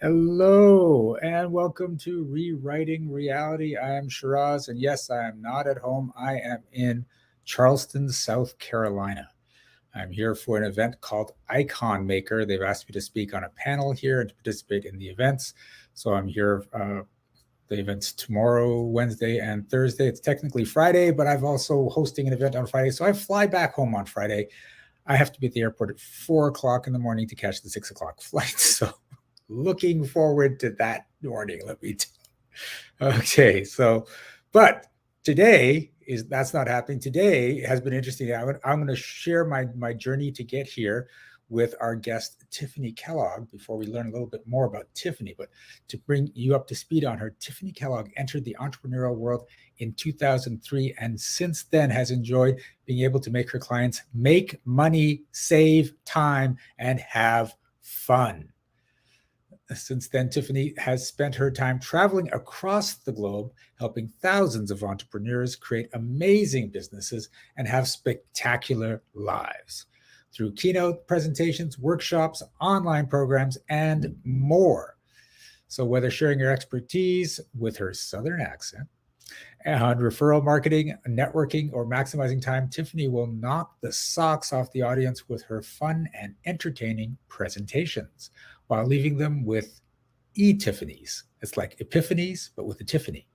Hello and welcome to Rewriting Reality. I am Shiraz, and yes, I am not at home. I am in Charleston, South Carolina. I'm here for an event called Icon Maker. They've asked me to speak on a panel here and to participate in the events. So I'm here. The event's tomorrow, Wednesday, and Thursday. It's technically Friday, but I'm also hosting an event on Friday. So I fly back home on Friday. I have to be at the airport at 4 o'clock in the morning to catch the 6 o'clock flight. So looking forward to that morning, let me tell you. Okay, but today that's not happening. Today has been interesting. I'm going to share my journey to get here with our guest Tiffanie Kellog before we learn a little bit more about Tiffanie. But to bring you up to speed on her, Tiffanie Kellog entered the entrepreneurial world in 2003 and since then has enjoyed being able to make her clients make money, save time, and have fun. Since then, Tiffanie has spent her time traveling across the globe, helping thousands of entrepreneurs create amazing businesses and have spectacular lives through keynote presentations, workshops, online programs, and more. So whether sharing her expertise with her Southern accent and referral marketing, networking, or maximizing time, Tiffanie will knock the socks off the audience with her fun and entertaining presentations while leaving them with Tiffanies. It's like epiphanies, but with a Tiffany.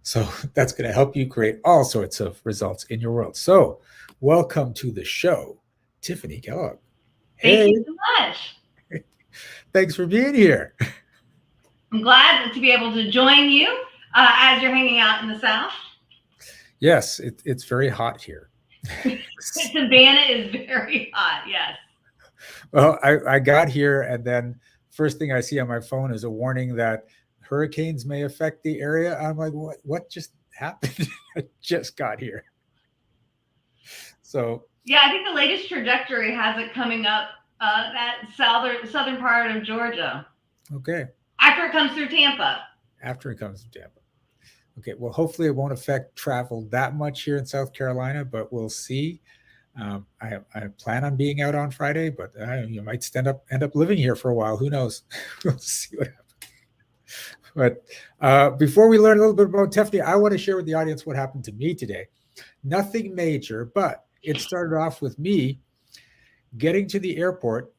So that's going to help you create all sorts of results in your world. So welcome to the show, Tiffanie Kellog. Thank you so much. Thanks for being here. I'm glad to be able to join you as you're hanging out in the South. Yes, it's very hot here. Savannah is very hot, yes. Well, I got here and then first thing I see on my phone is a warning that hurricanes may affect the area. I'm like, what just happened? I just got here. So yeah, I think the latest trajectory has it coming up that southern part of Georgia. Okay. After it comes through Tampa. After it comes through Tampa. Okay. Well, hopefully it won't affect travel that much here in South Carolina, but we'll see. I plan on being out on Friday, but you might end up living here for a while. Who knows? We'll see what happens. But before we learn a little bit about Tiffanie, I want to share with the audience what happened to me today. Nothing major, but it started off with me getting to the airport,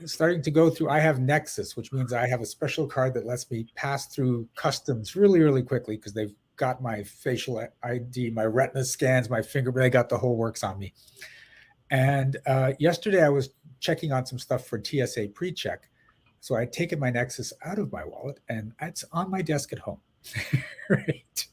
starting to go through. I have Nexus, which means I have a special card that lets me pass through customs really, really quickly because they've got my facial ID, my retina scans, my fingerprint. They got the whole works on me. And yesterday I was checking on some stuff for TSA pre-check. So I had taken my Nexus out of my wallet and it's on my desk at home. Right.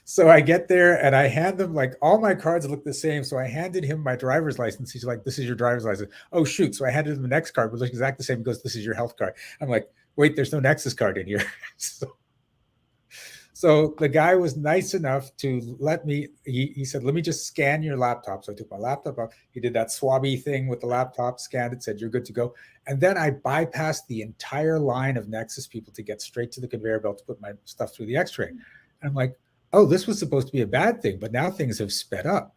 So I get there and I hand them, like, all my cards look the same. So I handed him my driver's license. He's like, "This is your driver's license." Oh, shoot. So I handed him the next card, but looks exactly the same. He goes, "This is your health card." I'm like, "Wait, there's no Nexus card in here." So the guy was nice enough to let me, he said, "Let me just scan your laptop." So I took my laptop out. He did that swabby thing with the laptop, scanned it, said, "You're good to go." And then I bypassed the entire line of Nexus people to get straight to the conveyor belt to put my stuff through the X-ray. And I'm like, oh, this was supposed to be a bad thing, but now things have sped up.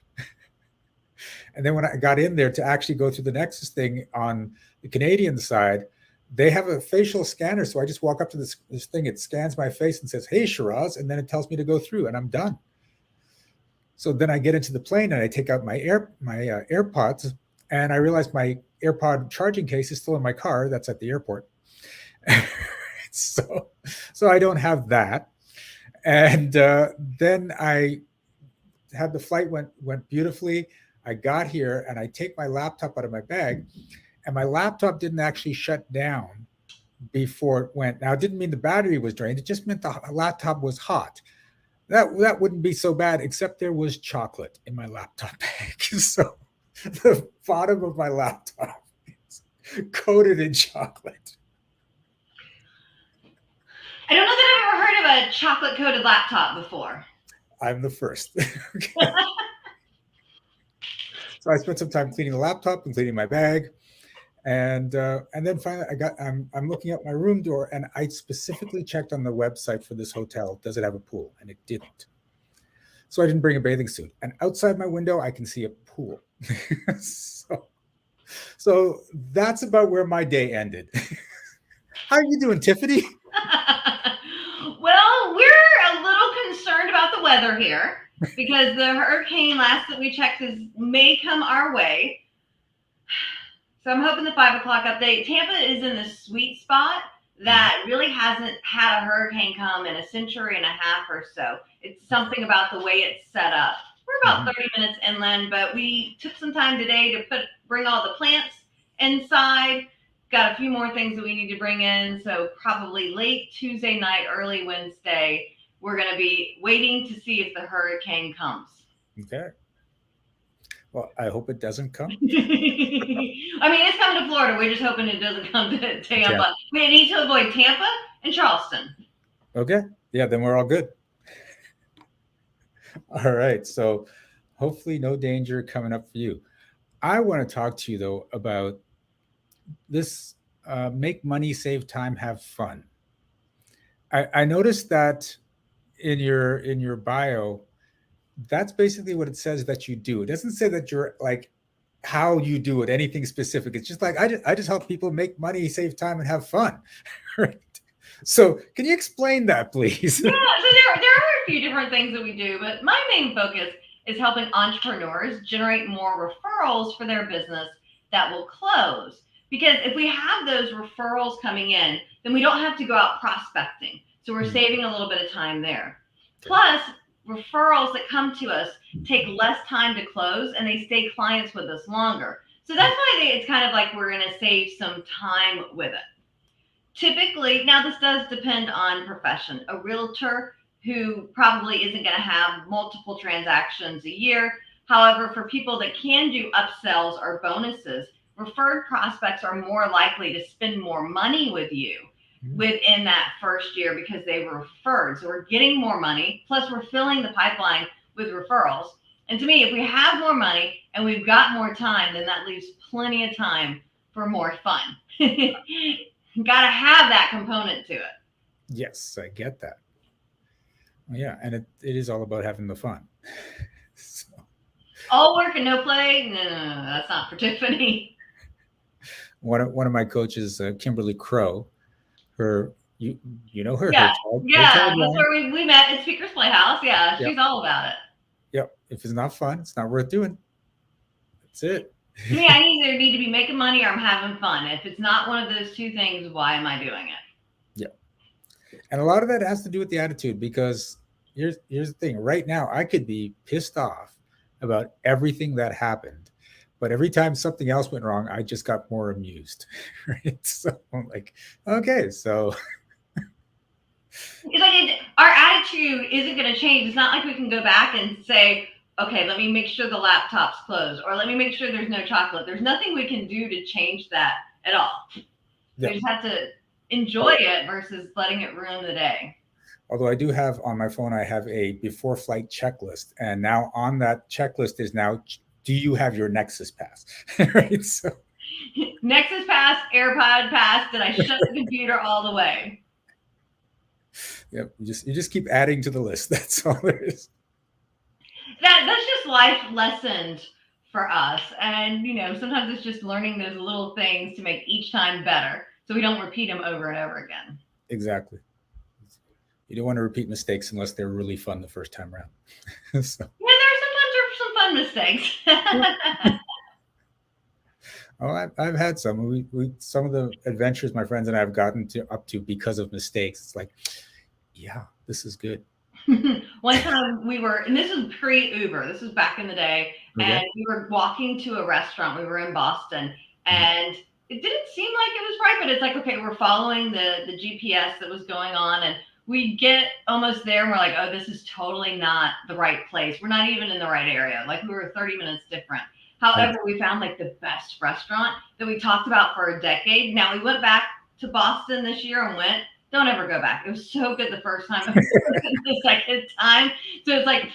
And then when I got in there to actually go through the Nexus thing on the Canadian side, they have a facial scanner. So I just walk up to this thing, it scans my face and says, "Hey, Shiraz," and then it tells me to go through and I'm done. So then I get into the plane and I take out my AirPods and I realize my AirPod charging case is still in my car. That's at the airport. so I don't have that. And then I had the flight went beautifully. I got here and I take my laptop out of my bag and my laptop didn't actually shut down before it went. Now, it didn't mean the battery was drained. It just meant the laptop was hot. That wouldn't be so bad, except there was chocolate in my laptop bag. So the bottom of my laptop is coated in chocolate. I don't know that I've ever heard of a chocolate-coated laptop before. I'm the first. Okay. So I spent some time cleaning the laptop and cleaning my bag. And then finally I'm looking at my room door and I specifically checked on the website for this hotel, does it have a pool? And it didn't. So I didn't bring a bathing suit. And outside my window, I can see a pool. So that's about where my day ended. How are you doing, Tiffany? Well, we're a little concerned about the weather here because the hurricane last that we checked may come our way. So I'm hoping the 5 o'clock update. Tampa is in the sweet spot that really hasn't had a hurricane come in a century and a half or so. It's something about the way it's set up. We're about 30 minutes inland, but we took some time today to bring all the plants inside. Got a few more things that we need to bring in. So probably late Tuesday night, early Wednesday, we're going to be waiting to see if the hurricane comes. Okay. Well, I hope it doesn't come. I mean, it's coming to Florida. We're just hoping it doesn't come to Tampa. Yeah. We need to avoid Tampa and Charleston. Okay. Yeah, then we're all good. All right. So hopefully no danger coming up for you. I want to talk to you though about this make money, save time, have fun. I noticed that in your bio, that's basically what it says that you do. It doesn't say that you're like how you do it, anything specific. It's just like I just help people make money, save time, and have fun. Right. So can you explain that, please? Yeah, so there are a few different things that we do, but my main focus is helping entrepreneurs generate more referrals for their business that will close. Because if we have those referrals coming in, then we don't have to go out prospecting. So we're saving a little bit of time there. Plus, referrals that come to us take less time to close and they stay clients with us longer. So that's why it's kind of like we're going to save some time with it. Typically, now this does depend on profession. A realtor who probably isn't going to have multiple transactions a year. However, for people that can do upsells or bonuses, referred prospects are more likely to spend more money with you within that first year because they were referred. So we're getting more money, plus we're filling the pipeline with referrals. And to me, if we have more money and we've got more time, then that leaves plenty of time for more fun. Got to have that component to it. Yes, I get that. Yeah, and it is all about having the fun. So. All work and no play? No, that's not for Tiffany. One of my coaches, Kimberly Crow, you know her. Yeah, her that's where we met at Speaker's Playhouse. Yeah, she's all about it. Yep. If it's not fun, it's not worth doing. That's it. Me, I either need to be making money or I'm having fun. If it's not one of those two things, why am I doing it? Yeah. And a lot of that has to do with the attitude, because here's the thing. Right now, I could be pissed off about everything that happened, but every time something else went wrong, I just got more amused. Right. So I'm like, okay, so it's like our attitude isn't going to change. It's not like we can go back and say, okay, let me make sure the laptop's closed, or let me make sure there's no chocolate. There's nothing we can do to change that at all. We just have to enjoy it versus letting it ruin the day. Although I do have on my phone, I have a before flight checklist. And now on that checklist is now, do you have your Nexus Pass? Right. So Nexus Pass, AirPod Pass, did I shut the computer all the way? Yep. You just keep adding to the list. That's all there is. That's just life lessons for us. And, sometimes it's just learning those little things to make each time better so we don't repeat them over and over again. Exactly. You don't want to repeat mistakes unless they're really fun the first time around. So. Yeah, there are some fun mistakes. Oh, I've had some. We some of the adventures my friends and I have gotten up to because of mistakes. It's like, yeah, this is good. One time and this was pre-Uber. This was back in the day. Okay. And we were walking to a restaurant. We were in Boston, and it didn't seem like it was right, but it's like, okay, we're following the GPS that was going on, and we get almost there, and we're like, oh, this is totally not the right place. We're not even in the right area. Like, we were 30 minutes different. However, we found like the best restaurant that we talked about for a decade. Now, we went back to Boston this year and don't ever go back. It was so good the first time. The second time. So it's like,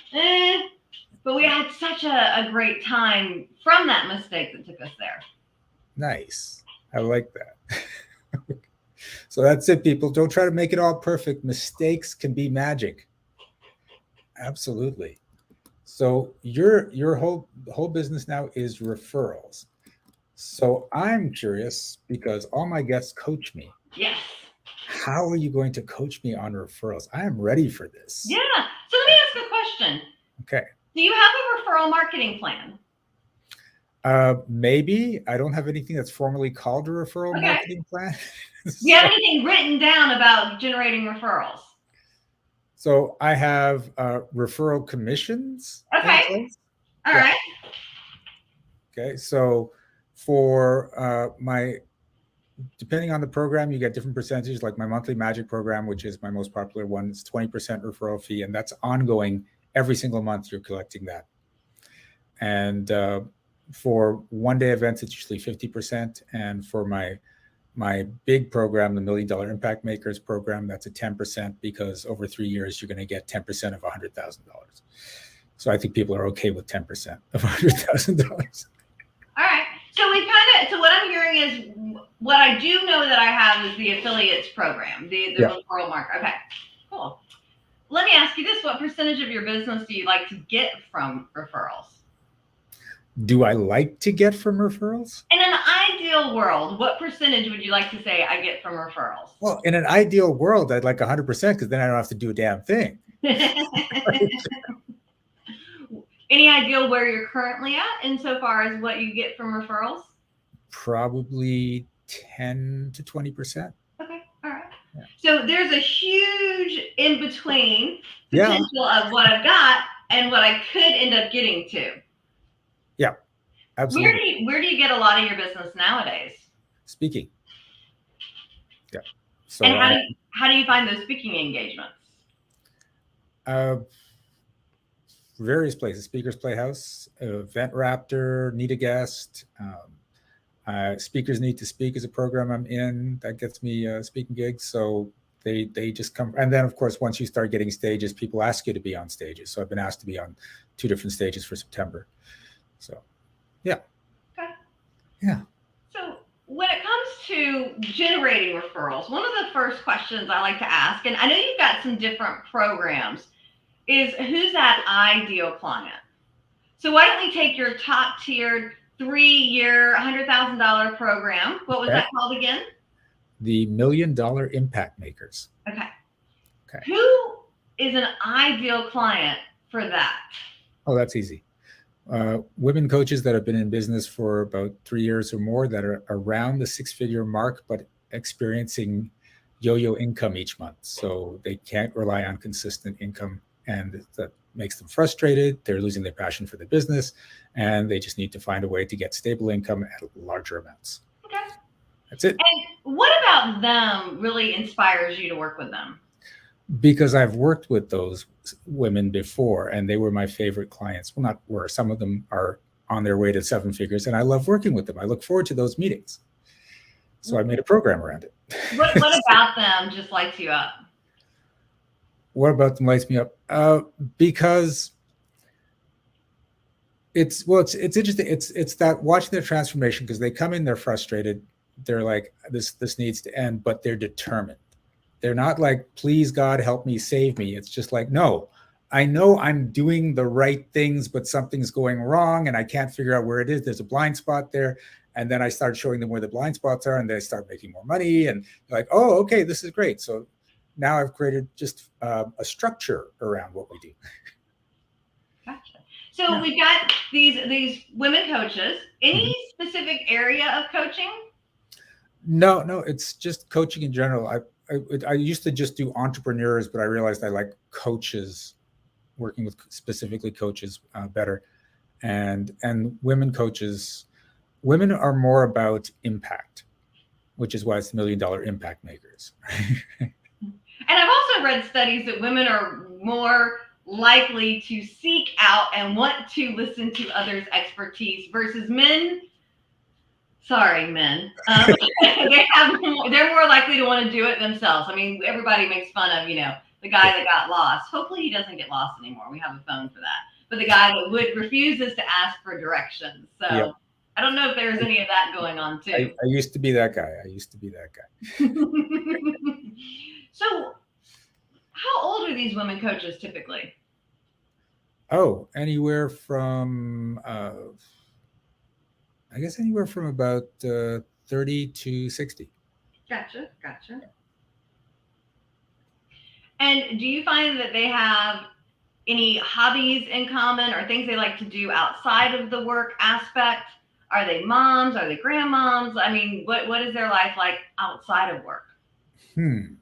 but we had such a great time from that mistake that took us there. Nice. I like that. So that's it, people. Don't try to make it all perfect. Mistakes can be magic. Absolutely. So your whole business now is referrals. So I'm curious because all my guests coach me. Yes. How are you going to coach me on referrals? I am ready for this. Yeah. So let me ask a question. Okay. Do you have a referral marketing plan? Maybe I don't have anything that's formally called a referral Okay. marketing plan. Do you have so, anything written down about generating referrals? so I have referral commissions in Okay. place. All Yeah. right. Okay. So for depending on the program, you get different percentages. Like my monthly magic program, which is my most popular one, it's 20% referral fee, and that's ongoing every single month. You're collecting that. And for one day events, it's usually 50%. And for my big program, the $1 Million Impact Makers program, that's a 10% because over 3 years, you're going to get 10% of $100,000. So I think people are okay with 10% of $100,000. All right. So what I'm hearing is what I do know that I have is the affiliates program, the Yeah. referral mark. Okay. Cool. Let me ask you this. What percentage of your business do you like to get from referrals? Do I like to get from referrals? In an ideal world, what percentage would you like to say I get from referrals? Well, in an ideal world, I'd like 100% because then I don't have to do a damn thing. Any idea where you're currently at insofar as what you get from referrals? Probably 10 to 20%. Okay, all right. Yeah. So there's a huge in between Yeah. potential of what I've got and what I could end up getting to. Yeah, absolutely. Where do you get a lot of your business nowadays? Speaking. Yeah. So And how do you find those speaking engagements? Various places, Speakers Playhouse, Event Raptor, Need a Guest, Speakers Need to Speak is a program I'm in that gets me speaking gigs. So they just come. And then, of course, once you start getting stages, people ask you to be on stages. So I've been asked to be on 2 different stages for September. So, yeah. Okay. Yeah. So when it comes to generating referrals, one of the first questions I like to ask, and I know you've got some different programs, is who's that ideal client? So why don't we take your top tiered 3-year, $100,000 program? What was that called again? The $1 Million Impact Makers. Okay. Okay. Who is an ideal client for that? Oh, that's easy. Women coaches that have been in business for about 3 years or more that are around the 6-figure mark, but experiencing yo-yo income each month. So they can't rely on consistent income, and that makes them frustrated. They're losing their passion for the business, and they just need to find a way to get stable income at larger amounts. Okay. That's it. And what about them really inspires you to work with them? Because I've worked with those women before and they were my favorite clients. Well, not were, some of them are on their way to 7 figures and I love working with them. I look forward to those meetings. So I made a program around it. What about them just lights you up? What about them lights me up? Because it's interesting. It's that watching their transformation, because they come in, they're frustrated. They're like, this needs to end, but they're determined. They're not like, please God, help me, save me. It's just like, no, I know I'm doing the right things, but something's going wrong and I can't figure out where it is. There's a blind spot there. And then I start showing them where the blind spots are and they start making more money. And they're like, oh, okay, this is great. So now I've created just a structure around what we do. Gotcha. So we've got these women coaches. Any specific area of coaching? No, it's just coaching in general. I used to just do entrepreneurs, but I realized I like coaches, working with specifically coaches better, and women coaches. Women are more about impact, which is why it's $1 Million Impact Makers. And I've also read studies that women are more likely to seek out and want to listen to others' expertise versus men. Sorry, men. They're more likely to want to do it themselves. I mean, everybody makes fun of, the guy that got lost. Hopefully he doesn't get lost anymore. We have a phone for that. But the guy that refuses to ask for directions. So I don't know if there's any of that going on too. I used to be that guy. So how old are these women coaches typically? Oh, anywhere from I guess anywhere from about 30 to 60. Gotcha. Gotcha. And do you find that they have any hobbies in common or things they like to do outside of the work aspect? Are they moms? Are they grandmoms? I mean, what is their life like outside of work? Hmm.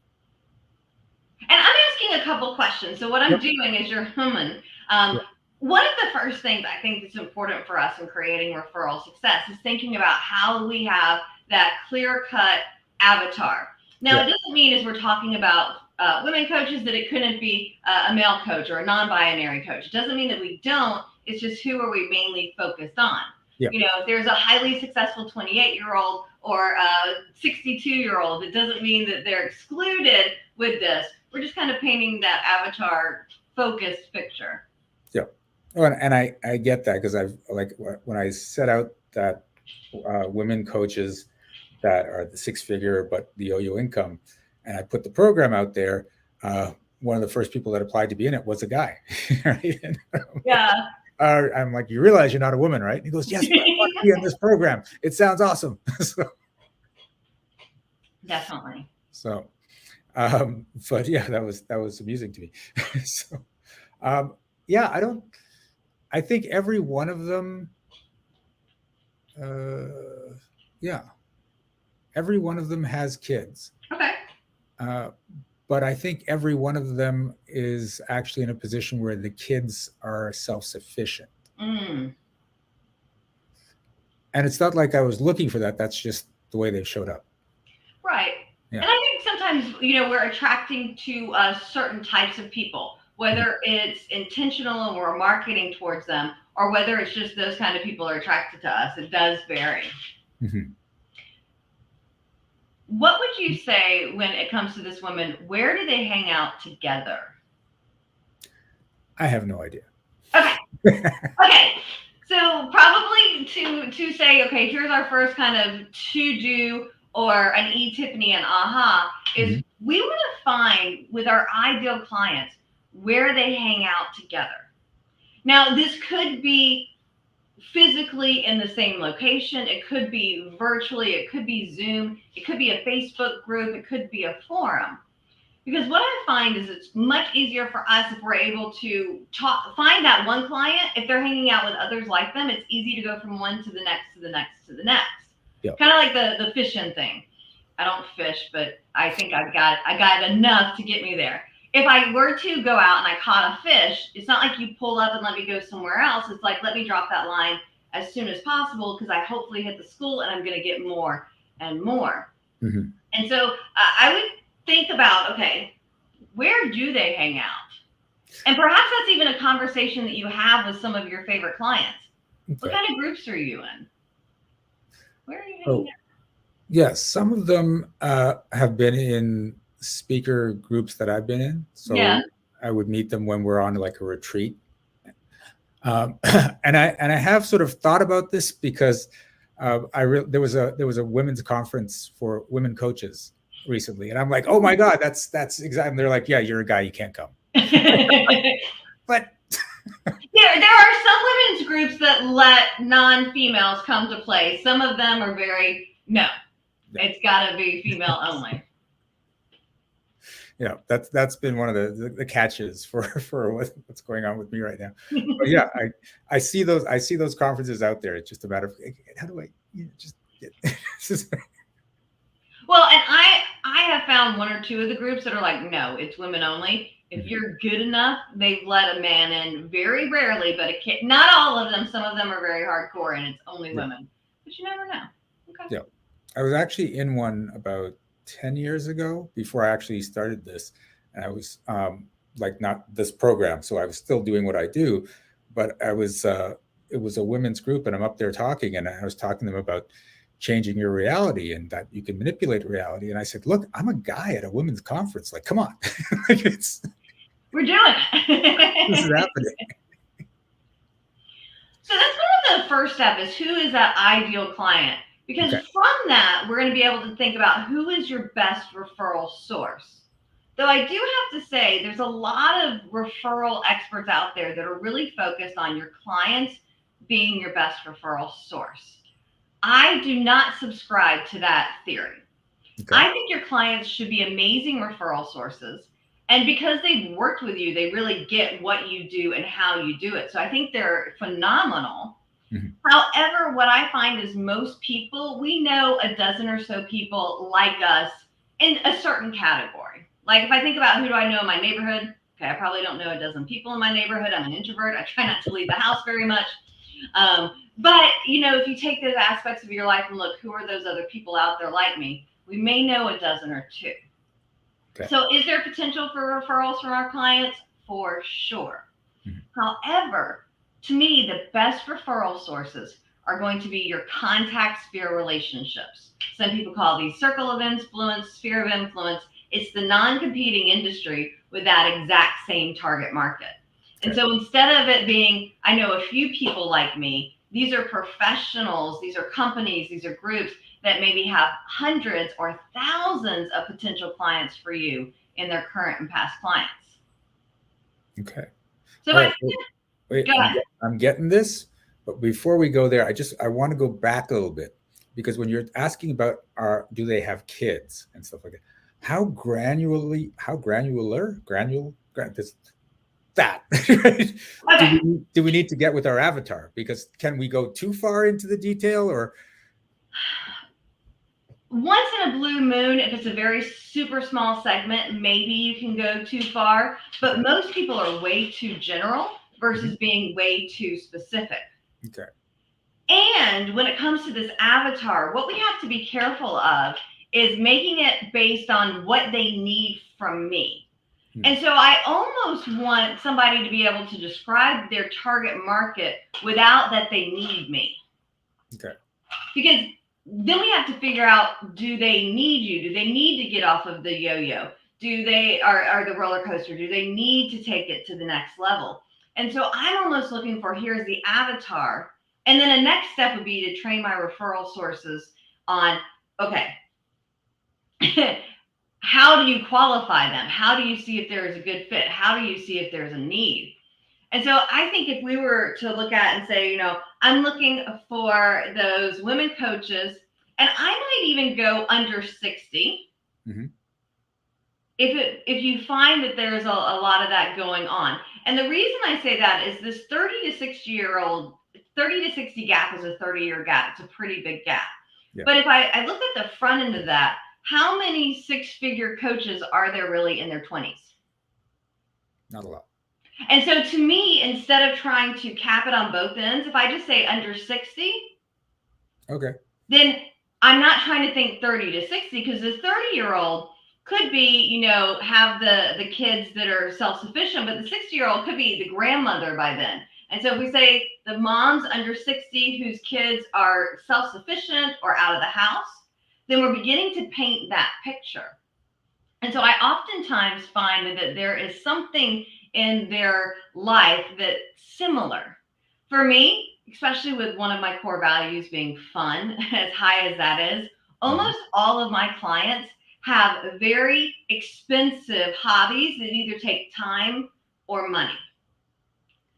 And I'm asking a couple questions. So what I'm Yep. doing is you're humming. Yep. One of the first things I think that's important for us in creating referral success is thinking about how we have that clear cut avatar. Now, Yep. it doesn't mean as we're talking about women coaches that it couldn't be a male coach or a non-binary coach. It doesn't mean that we don't. It's just who are we mainly focused on? Yep. You know, if there's a highly successful 28-year-old or a 62-year-old, it doesn't mean that they're excluded with this. We're just kind of painting that avatar focused picture. Yep. Oh, and I get that because I've like when I set out that women coaches that are the six figure but the yo-yo income, and I put the program out there. One of the first people that applied to be in it was a guy. Right? And Yeah. I'm like, you realize you're not a woman, right? And he goes, yes, but I want to be in this program. It sounds awesome. Definitely. So, but yeah, that was amusing to me. So, yeah, I think every one of them, uh, yeah, every one of them has kids. Okay. Uh, but I think every one of them is actually in a position where the kids are self-sufficient. Mm. And it's not like I was looking for that. That's just the way they showed up. Right. Yeah. And I think sometimes, we're attracting to certain types of people, whether it's intentional and we're marketing towards them, or whether it's just those kind of people are attracted to us. It does vary. Mm-hmm. What would you say when it comes to this woman? Where do they hang out together? I have no idea. Okay. Okay. So probably to say, okay, here's our first kind of to do or an Tiffanie and aha is we want to find with our ideal clients where they hang out together. Now, this could be physically in the same location, it could be virtually, it could be Zoom, it could be a Facebook group, it could be a forum. Because what I find is it's much easier for us if we're able to find that one client. If they're hanging out with others like them, it's easy to go from one to the next, to the next, to the next. Yep. Kind of like the fishing thing. I don't fish, but I think I got enough to get me there. If I were to go out and I caught a fish, it's not like you pull up and let me go somewhere else. It's like, let me drop that line as soon as possible because I hopefully hit the school and I'm going to get more and more. Mm-hmm. And so I would think about, okay, where do they hang out? And perhaps that's even a conversation that you have with some of your favorite clients. Okay. What kind of groups are you in? Where are you hanging out? Yes, some of them have been in speaker groups that I've been in. So yeah. I would meet them when we're on like a retreat. And I have sort of thought about this because there was a women's conference for women coaches recently, and I'm like, oh my God, that's exactly. And they're like, yeah, you're a guy, you can't come. But yeah, there are some women's groups that let non-females come to play. Some of them are very it's got to be female only. Yeah, that's been one of the catches for what's going on with me right now. But yeah, I see those conferences out there. It's just a matter of how do I just get. Well, and I have found one or two of the groups that are like, no, it's women only. If you're good enough, they've let a man in very rarely, but not all of them. Some of them are very hardcore, and it's only women. But you never know. Okay. Yeah, I was actually in one about 10 years ago before I actually started this, and I was like not this program, so I was still doing what I do, but I was it was a women's group, and I'm up there talking, and I was talking to them about changing your reality and that you can manipulate reality. And I said, look, I'm a guy at a women's conference. Like, come on. Like we're doing it. This is happening. So that's one of the first step is who is that ideal client? Because from that, we're going to be able to think about who is your best referral source. Though I do have to say, there's a lot of referral experts out there that are really focused on your clients being your best referral source. I do not subscribe to that theory. Okay. I think your clients should be amazing referral sources. And because they've worked with you, they really get what you do and how you do it. So I think they're phenomenal. Mhm. However, what I find is most people, we know a dozen or so people like us in a certain category. Like if I think about who do I know in my neighborhood, okay, I probably don't know a dozen people in my neighborhood. I'm an introvert. I try not to leave the house very much. But if you take those aspects of your life and look, who are those other people out there like me? We may know a dozen or two. Okay. So is there potential for referrals from our clients? For sure. Mhm. However, to me, the best referral sources are going to be your contact sphere relationships. Some people call these circle of influence, sphere of influence. It's the non-competing industry with that exact same target market. And Okay. so instead of it being, I know a few people like me, these are professionals, these are companies, these are groups that maybe have hundreds or thousands of potential clients for you in their current and past clients. Okay. So All I right. Wait, go ahead. I'm getting this, but before we go there, I want to go back a little bit, because when you're asking about do they have kids and stuff like that, this that right? Okay. Do we need to get with our avatar? Because can we go too far into the detail, or Once in a blue moon, if it's a very super small segment, maybe you can go too far. But okay. most people are way too general Mhm. versus being way too specific. Okay. And when it comes to this avatar, what we have to be careful of is making it based on what they need from me. Hmm. And so I almost want somebody to be able to describe their target market without that they need me. Okay. Because then we have to figure out, do they need you? Do they need to get off of the yo-yo? Do they are the roller coaster? Do they need to take it to the next level? And so I'm almost looking for, here's the avatar. And then a next step would be to train my referral sources on, okay, how do you qualify them? How do you see if there is a good fit? How do you see if there's a need? And so I think if we were to look at and say, I'm looking for those women coaches, and I might even go under 60. Mm-hmm. If you find that there's a lot of that going on. And the reason I say that is this 30 to 60 gap is a 30-year gap. It's a pretty big gap. Yeah. But if I look at the front end of that, how many six-figure coaches are there really in their 20s? Not a lot. And so to me, instead of trying to cap it on both ends, if I just say under 60, Okay. then I'm not trying to think 30 to 60, because this 30-year-old could be, have the kids that are self-sufficient, but the 60-year-old could be the grandmother by then. And so if we say the moms under 60 whose kids are self-sufficient or out of the house, then we're beginning to paint that picture. And so I oftentimes find that there is something in their life that's similar. For me, especially with one of my core values being fun, as high as that is, almost all of my clients have very expensive hobbies that either take time or money.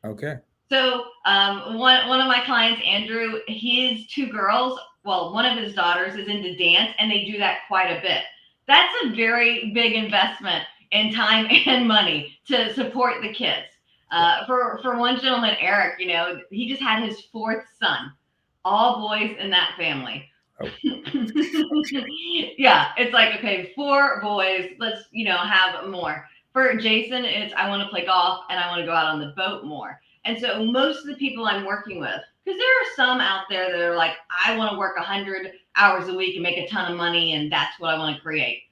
Okay. So one of my clients, Andrew, his two girls, well, one of his daughters is into dance, and they do that quite a bit. That's a very big investment in time and money to support the kids. For one gentleman, Eric, he just had his fourth son, all boys in that family. Oh. Yeah, it's like, okay, 4 boys, let's have more. For Jason, it's I want to play golf and I want to go out on the boat more. And so most of the people I'm working with, because there are some out there that are like, I want to work 100 hours a week and make a ton of money, and that's what I want to create.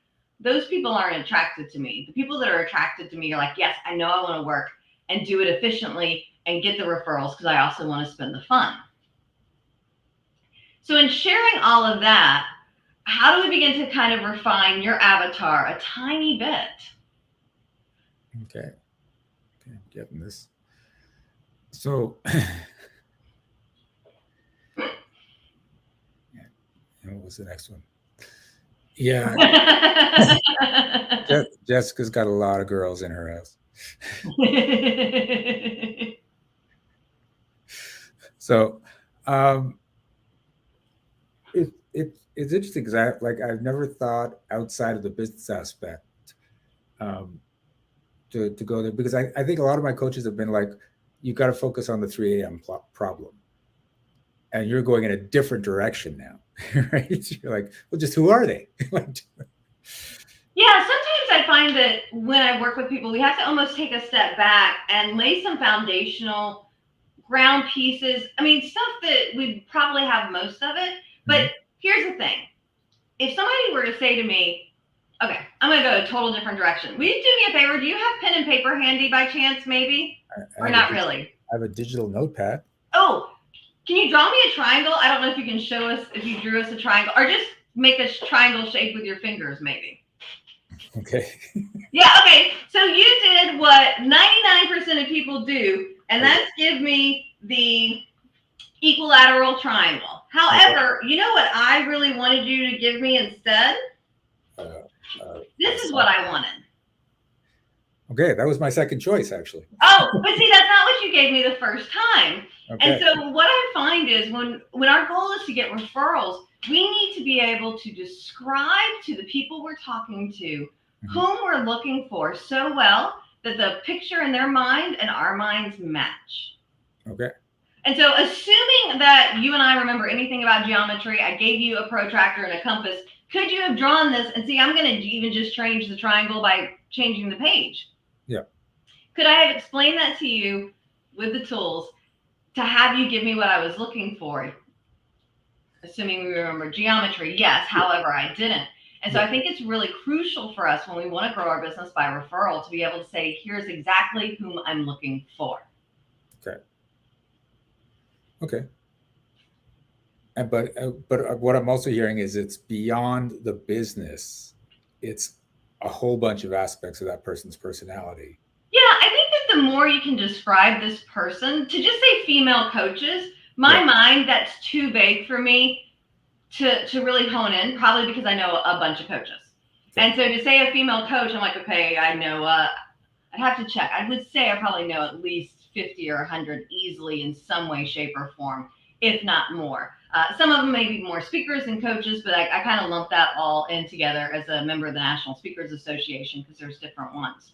Those people aren't attracted to me. The people that are attracted to me are like, yes, I know I want to work and do it efficiently and get the referrals, because I also want to spend the fun. So in sharing all of that, how do we begin to kind of refine your avatar a tiny bit? Okay. I'm getting this. So, and what was the next one? Yeah. Jessica's got a lot of girls in her house. So, it's interesting because like I've never thought outside of the business aspect um, to go there because I think a lot of my coaches have been like, you got to focus on the 3 a.m. Problem, and you're going in a different direction now, right? You're like, well, just who are they? Yeah, sometimes I find that when I work with people, we have to almost take a step back and lay some foundational ground pieces. I mean, stuff that we probably have most of it. But here's the thing. If somebody were to say to me, okay, I'm going to go a total different direction. Will you do me a favor? Do you have pen and paper handy by chance, maybe? Or not really? I have a digital notepad. Oh, can you draw me a triangle? I don't know if you can show us if you drew us a triangle, or just make a triangle shape with your fingers, maybe. Okay. Yeah, okay. So you did what 99% of people do, and that's give me the equilateral triangle. However, you know what I really wanted you to give me instead? This is what I wanted. Okay, that was my second choice, actually. Oh, but see, that's not what you gave me the first time. Okay. And so what I find is when our goal is to get referrals, we need to be able to describe to the people we're talking to whom we're looking for so well that the picture in their mind and our minds match. Okay. And so assuming that you and I remember anything about geometry, I gave you a protractor and a compass. Could you have drawn this? And see, I'm going to even just change the triangle by changing the page. Yeah. Could I have explained that to you with the tools to have you give me what I was looking for? Assuming we remember geometry, yes. However, I didn't. And so I think it's really crucial for us when we want to grow our business by referral to be able to say, here's exactly whom I'm looking for. Okay. Okay. But what I'm also hearing is it's beyond the business. It's a whole bunch of aspects of that person's personality. Yeah, I think that the more you can describe this person, to just say female coaches, my mind, that's too vague for me to really hone in, probably because I know a bunch of coaches. And so to say a female coach, I'm like, okay, I know, I'd have to check. I would say I probably know at least 50 or 100 easily in some way, shape, or form, if not more. Some of them may be more speakers than coaches, but I kind of lump that all in together as a member of the National Speakers Association because there's different ones.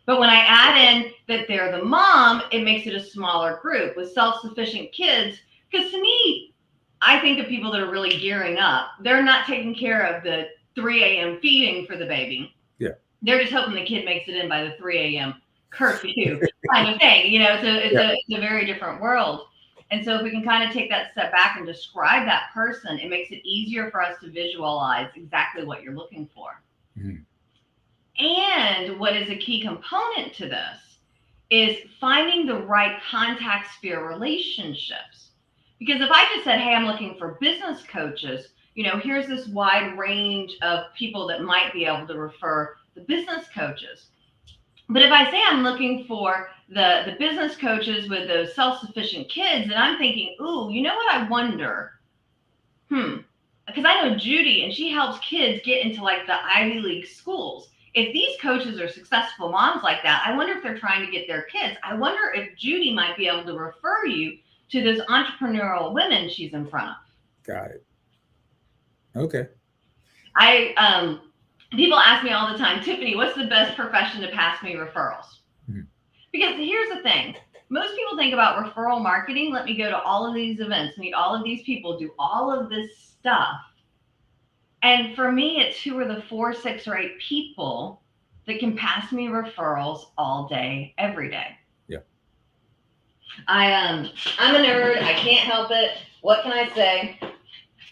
But when I add in that they're the mom, it makes it a smaller group with self-sufficient kids. Because to me, I think of people that are really gearing up. They're not taking care of the 3 a.m. feeding for the baby. Yeah. They're just hoping the kid makes it in by the 3 a.m. curfew kind of thing. You know, it's a very different world. And so if we can kind of take that step back and describe that person, it makes it easier for us to visualize exactly what you're looking for. And what is a key component to this is finding the right contact sphere relationships. Because if I just said, hey, I'm looking for business coaches, you know, here's this wide range of people that might be able to refer the business coaches. But if I say I'm looking for the business coaches with those self-sufficient kids, and I'm thinking, ooh, you know what I wonder? Because I know Judy, and she helps kids get into like the Ivy League schools. If these coaches are successful moms like that, I wonder if they're trying to get their kids. I wonder if Judy might be able to refer you to those entrepreneurial women she's in front of. Got it. Okay. People ask me all the time, Tiffanie, what's the best profession to pass me referrals? Because here's the thing. Most people think about referral marketing. Let me go to all of these events, meet all of these people, do all of this stuff. And for me, it's who are the 4, 6, or 8 people that can pass me referrals all day, every day. Yeah. I'm a nerd. I can't help it. What can I say?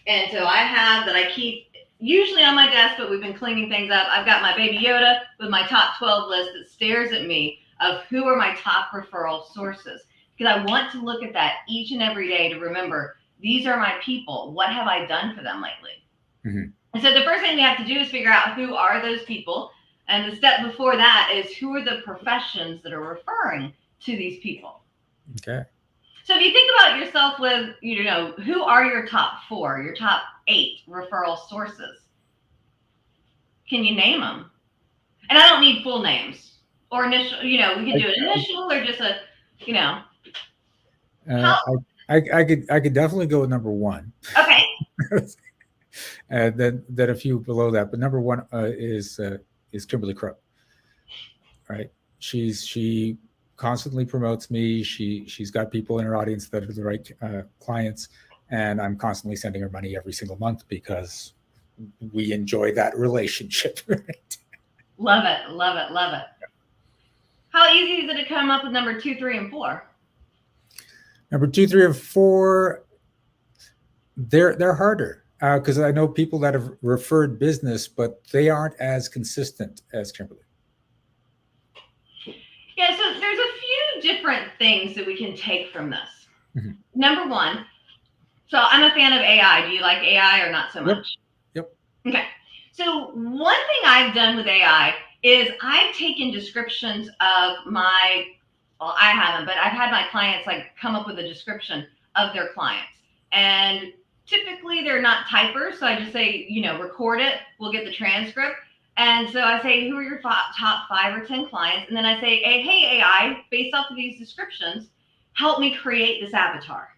And so I have that I keep usually on my desk, but we've been cleaning things up. I've got my baby Yoda with my top 12 list that stares at me of who are my top referral sources. Because I want to look at that each and every day to remember, these are my people. What have I done for them lately? And so the first thing we have to do is figure out who are those people. And the step before that is who are the professions that are referring to these people. Okay. So if you think about yourself with, you know, who are your top 4, your top 8 referral sources? Can you name them? And I don't need full names or initial, you know, we can do an initial or just a, you know. I could definitely go with number 1. Okay. and then a few below that. But number one is Kimberly Crow, right? She constantly promotes me. She's got people in her audience that are the right clients, and I'm constantly sending her money every single month because we enjoy that relationship. Right? Love it, love it, love it. How easy is it to come up with number 2, 3, and 4? Number 2, 3, and 4, they're harder because I know people that have referred business, but they aren't as consistent as Kimberly. Yeah, so there's a few different things that we can take from this. Mm-hmm. Number one, so I'm a fan of AI. Do you like AI or not so much? Yep. Okay. So one thing I've done with AI is I've taken descriptions of my, well, I haven't, but I've had my clients like come up with a description of their clients. And typically they're not typers. So I just say, record it. We'll get the transcript. And so I say, who are your top 5 or 10 clients? And then I say, hey, AI, based off of these descriptions, help me create this avatar.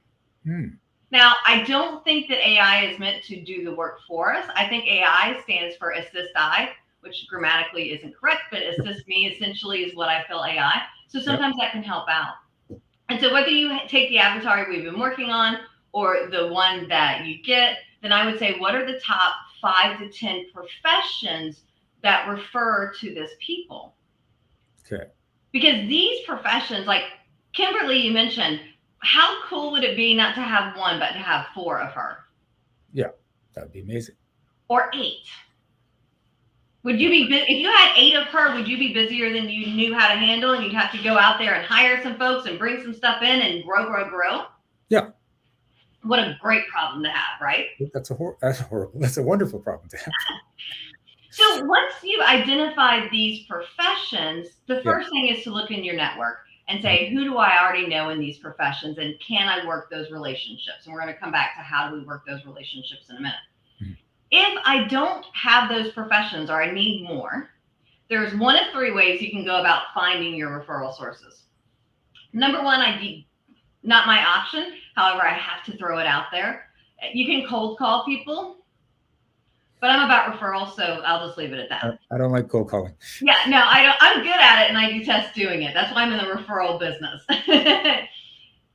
Now, I don't think that AI is meant to do the work for us. I think AI stands for assist I, which grammatically isn't correct, but assist me essentially is what I feel AI. So sometimes that can help out. And so whether you take the avatar we've been working on or the one that you get, then I would say, what are the top 5 to 10 professions that refer to this people? Okay. Because these professions, like Kimberly, you mentioned, how cool would it be not to have 1, but to have 4 of her? Yeah, that'd be amazing. Or 8. Would you be, if you had 8 of her, would you be busier than you knew how to handle, and you'd have to go out there and hire some folks and bring some stuff in and grow? Yeah. What a great problem to have, right? That's horrible. That's a wonderful problem to have. So once you've identified these professions, the first thing is to look in your network and say, who do I already know in these professions, and can I work those relationships? And we're going to come back to how do we work those relationships in a minute. Mm-hmm. If I don't have those professions or I need more, there's 1 of 3 ways you can go about finding your referral sources. Number 1, not my option. However, I have to throw it out there. You can cold call people. But I'm about referrals, so I'll just leave it at that. I don't like cold calling. Yeah, no, I don't. I'm good at it, and I detest doing it. That's why I'm in the referral business.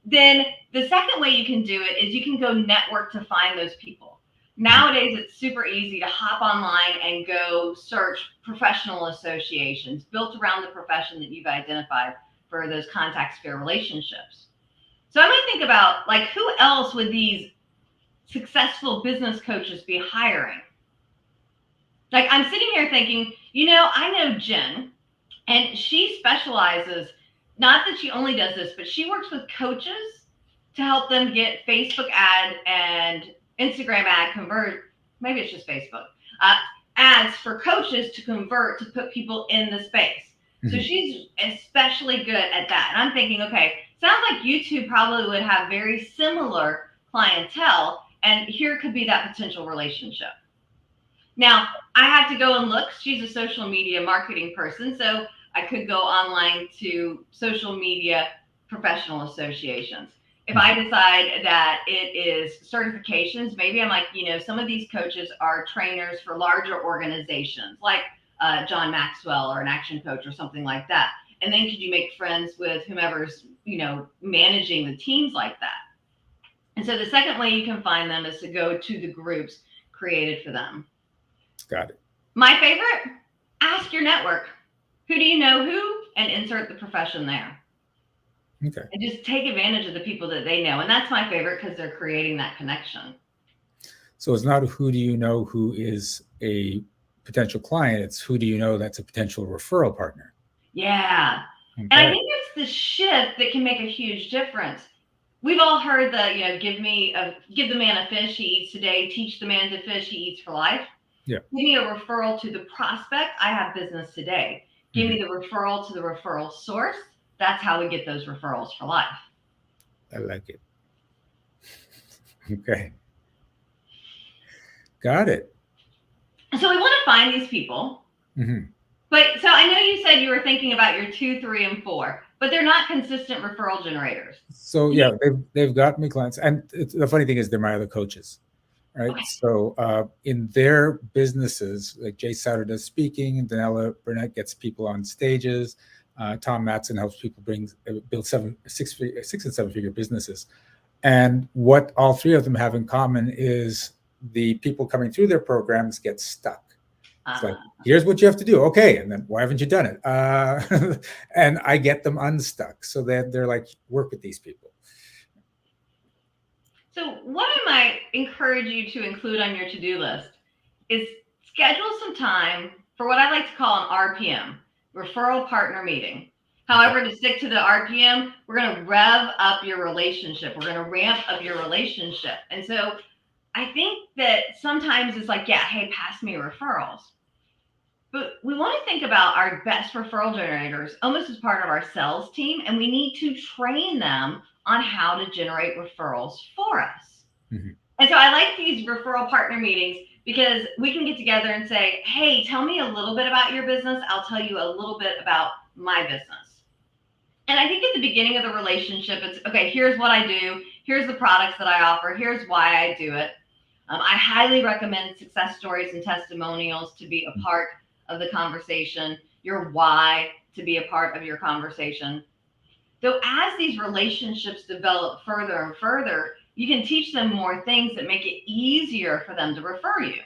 Then the second way you can do it is you can go network to find those people. Nowadays, it's super easy to hop online and go search professional associations built around the profession that you've identified for those contact sphere relationships. So I might think about, like, who else would these successful business coaches be hiring? Like, I'm sitting here thinking, I know Jen, and she specializes, not that she only does this, but she works with coaches to help them get Facebook ad and Instagram ad convert. Maybe it's just Facebook ads for coaches to convert to put people in the space. So she's especially good at that. And I'm thinking, okay, sounds like YouTube probably would have very similar clientele, and here could be that potential relationship. Now, I have to go and look. She's a social media marketing person, so I could go online to social media professional associations. If I decide that it is certifications, maybe I'm like, some of these coaches are trainers for larger organizations, like John Maxwell or an action coach or something like that. And then could you make friends with whomever's, managing the teams like that? And so the second way you can find them is to go to the groups created for them. Got it. My favorite, ask your network. Who do you know who? And insert the profession there. Okay. And just take advantage of the people that they know. And that's my favorite because they're creating that connection. So it's not who do you know who is a potential client. It's who do you know that's a potential referral partner. Yeah. Okay. And I think it's the shift that can make a huge difference. We've all heard the, give the man a fish, he eats today, teach the man to fish, he eats for life. Yeah. Give me a referral to the prospect, I have business today. Give me the referral to the referral source. That's how we get those referrals for life. I like it. Okay. Got it. So we want to find these people. But so I know you said you were thinking about your 2, 3, and 4, but they're not consistent referral generators. So yeah, they've got me clients, and the funny thing is they're my other coaches. right? Okay. So in their businesses, like Jay Souter does speaking, and Danella Burnett gets people on stages. Tom Matson helps people build six and seven figure businesses. And what all three of them have in common is the people coming through their programs get stuck. It's like, here's what you have to do. Okay. And then why haven't you done it? And I get them unstuck. So they're like, work with these people. So what I might encourage you to include on your to-do list is schedule some time for what I like to call an RPM, referral partner meeting. However, to stick to the RPM, we're going to rev up your relationship. We're going to ramp up your relationship. And so I think that sometimes it's like, yeah, hey, pass me referrals. But we want to think about our best referral generators almost as part of our sales team, and we need to train them on how to generate referrals for us. Mm-hmm. And so I like these referral partner meetings because we can get together and say, hey, tell me a little bit about your business. I'll tell you a little bit about my business. And I think at the beginning of the relationship, it's, okay, here's what I do. Here's the products that I offer. Here's why I do it. I highly recommend success stories and testimonials to be a part of the conversation, your why to be a part of your conversation. Though as these relationships develop further and further, you can teach them more things that make it easier for them to refer you.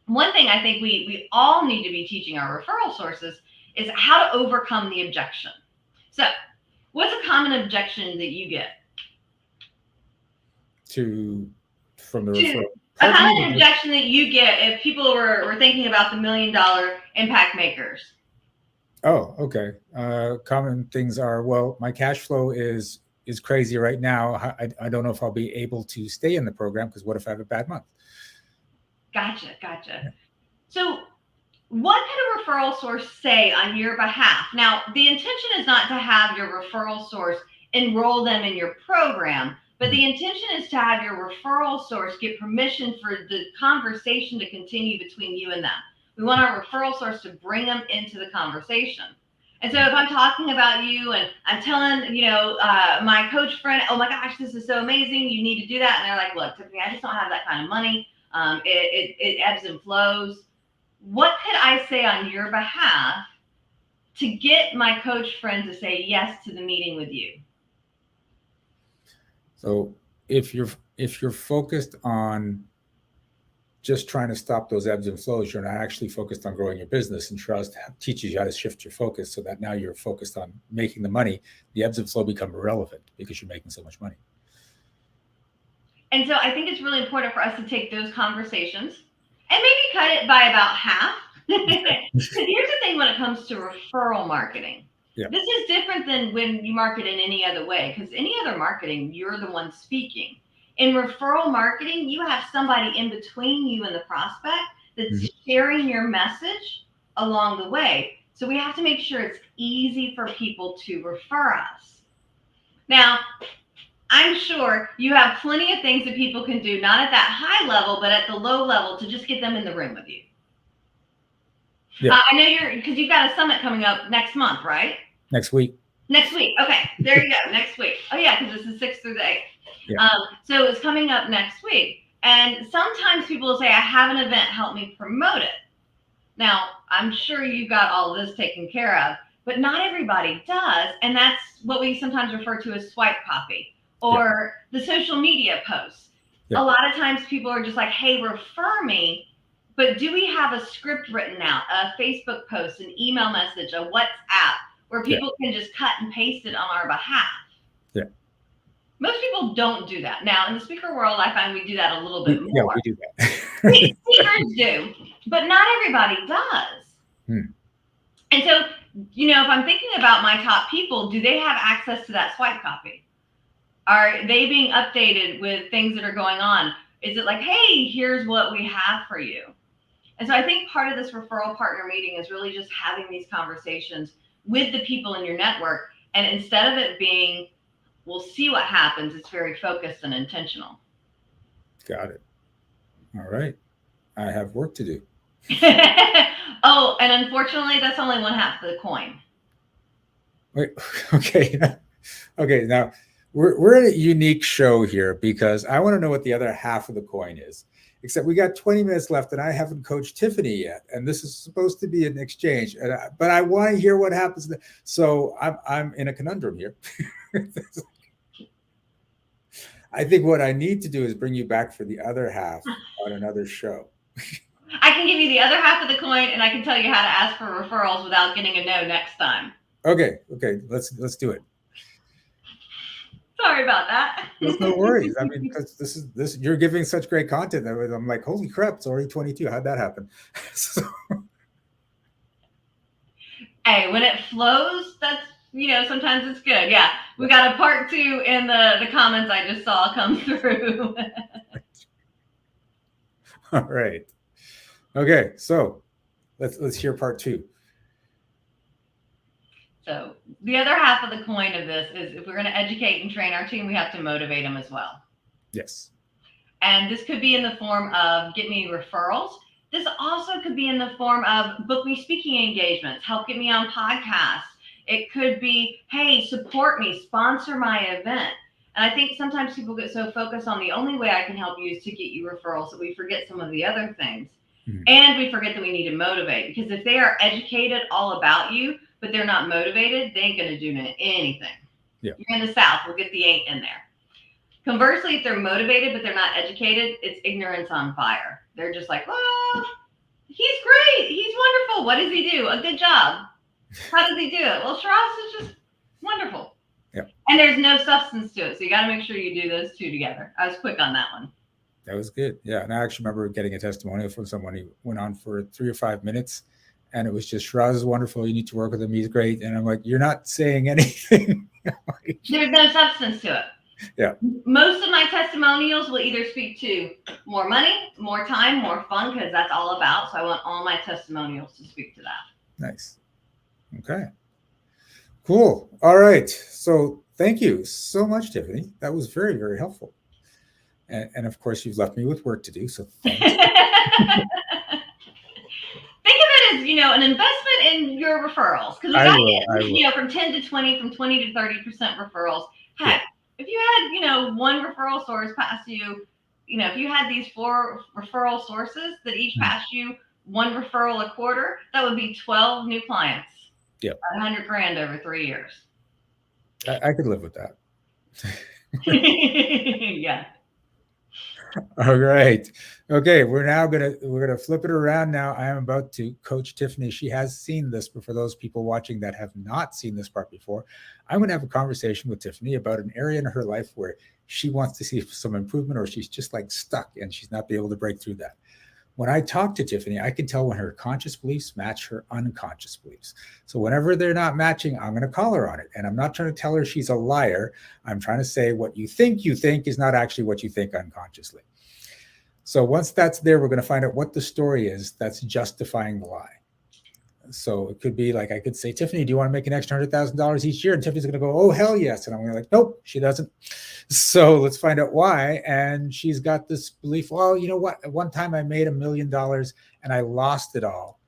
One thing I think we all need to be teaching our referral sources is how to overcome the objection. So what's a common objection that you get? From the referral. A common objection that you get if people were thinking about the $1 million impact makers. Oh, okay. Common things are, well, my cash flow is crazy right now. I don't know if I'll be able to stay in the program because what if I have a bad month? Gotcha. Yeah. So what could a referral source say on your behalf? Now, the intention is not to have your referral source enroll them in your program, but the intention is to have your referral source get permission for the conversation to continue between you and them. We want our referral source to bring them into the conversation. And so if I'm talking about you and I'm telling, my coach friend, oh my gosh, this is so amazing, you need to do that. And they're like, look, Tiffanie, I just don't have that kind of money. It ebbs and flows. What could I say on your behalf to get my coach friend to say yes to the meeting with you? So if you're focused on just trying to stop those ebbs and flows, you're not actually focused on growing your business. And Shiraz teaches you how to shift your focus so that now you're focused on making the money. The ebbs and flow become irrelevant because you're making so much money. And so I think it's really important for us to take those conversations and maybe cut it by about half. Here's the thing when it comes to referral marketing. Yeah. This is different than when you market in any other way, because any other marketing, you're the one speaking. In referral marketing, you have somebody in between you and the prospect that's sharing your message along the way. So we have to make sure it's easy for people to refer us. Now, I'm sure you have plenty of things that people can do, not at that high level, but at the low level to just get them in the room with you. Yeah. I know because you've got a summit coming up next month, right? Next week. Okay, there you go. Next week. Oh yeah, because it's the 6th through the 8th. Yeah. So it's coming up next week. And sometimes people will say, I have an event, help me promote it. Now, I'm sure you've got all of this taken care of, but not everybody does. And that's what we sometimes refer to as swipe copy or the social media posts. A lot of times people are just like, hey, refer me. But do we have a script written out, a Facebook post, an email message, a WhatsApp, where people can just cut and paste it on our behalf? Yeah. Most people don't do that. Now, in the speaker world, I find we do that a little bit more. Yeah, we do that. Speakers do, but not everybody does. And so, if I'm thinking about my top people, do they have access to that swipe copy? Are they being updated with things that are going on? Is it like, hey, here's what we have for you? And so I think part of this referral partner meeting is really just having these conversations with the people in your network. And instead of it being, we'll see what happens, it's very focused and intentional. Got it. All right. I have work to do. Oh, and unfortunately, that's only one half of the coin. Wait, okay. Okay. Now, we're in a unique show here because I want to know what the other half of the coin is. Except we got 20 minutes left, and I haven't coached Tiffanie yet, and this is supposed to be an exchange. But I want to hear what happens. So I'm in a conundrum here. I think what I need to do is bring you back for the other half on another show. I can give you the other half of the coin, and I can tell you how to ask for referrals without getting a no next time. Okay, let's do it. Sorry about that. There's no worries. I mean, because this you're giving such great content that I'm like, holy crap, it's already 22. How'd that happen? So, hey, when it flows, that's sometimes it's good. Yeah, we got a part 2 in the comments I just saw come through. all right. Okay, so let's hear part 2. So the other half of the coin of this is if we're going to educate and train our team, we have to motivate them as well. Yes. And this could be in the form of get me referrals. This also could be in the form of book me speaking engagements, help get me on podcasts. It could be, hey, support me, sponsor my event. And I think sometimes people get so focused on the only way I can help you is to get you referrals that we forget some of the other things. Mm-hmm. And we forget that we need to motivate, because if they are educated all about you, but they're not motivated, they ain't going to do anything. Yeah. You're in the South, we'll get the ain't in there. Conversely, if they're motivated, but they're not educated, it's ignorance on fire. They're just like, oh, he's great. He's wonderful. What does he do? A good job. How does he do it? Well, Shiraz is just wonderful. Yeah. And there's no substance to it. So you got to make sure you do those two together. I was quick on that one. That was good. Yeah. And I actually remember getting a testimonial from someone who went on for 3 or 5 minutes. And it was just, Shiraz is wonderful. You need to work with him. He's great. And I'm like, you're not saying anything. There's no substance to it. Yeah. Most of my testimonials will either speak to more money, more time, more fun, because that's all about. So I want all my testimonials to speak to that. Nice. Okay. Cool. All right. So thank you so much, Tiffanie. That was very, very helpful. And of course, you've left me with work to do. So thank you. Think of it as, an investment in your referrals. Because we got from 10 to 20, from 20 to 30% referrals. Heck, if you had, one referral source pass you, if you had these 4 referral sources that each pass you 1 referral a quarter, that would be 12 new clients. Yep. $100,000 over 3 years. I could live with that. Yeah. All right. Okay. We're gonna flip it around now. I am about to coach Tiffanie. She has seen this, but for those people watching that have not seen this part before, I'm going to have a conversation with Tiffanie about an area in her life where she wants to see some improvement, or she's just like stuck and she's not be able to break through that. When I talk to Tiffanie, I can tell when her conscious beliefs match her unconscious beliefs. So whenever they're not matching, I'm going to call her on it. And I'm not trying to tell her she's a liar. I'm trying to say what you think is not actually what you think unconsciously. So once that's there, we're going to find out what the story is that's justifying the lie. So it could be like, I could say, Tiffanie, do you want to make an extra $100,000 each year? And Tiffany's going to go, oh, hell yes. And I'm going to be like, nope, she doesn't. So let's find out why. And she's got this belief, well, you know what? At one time I made $1 million and I lost it all.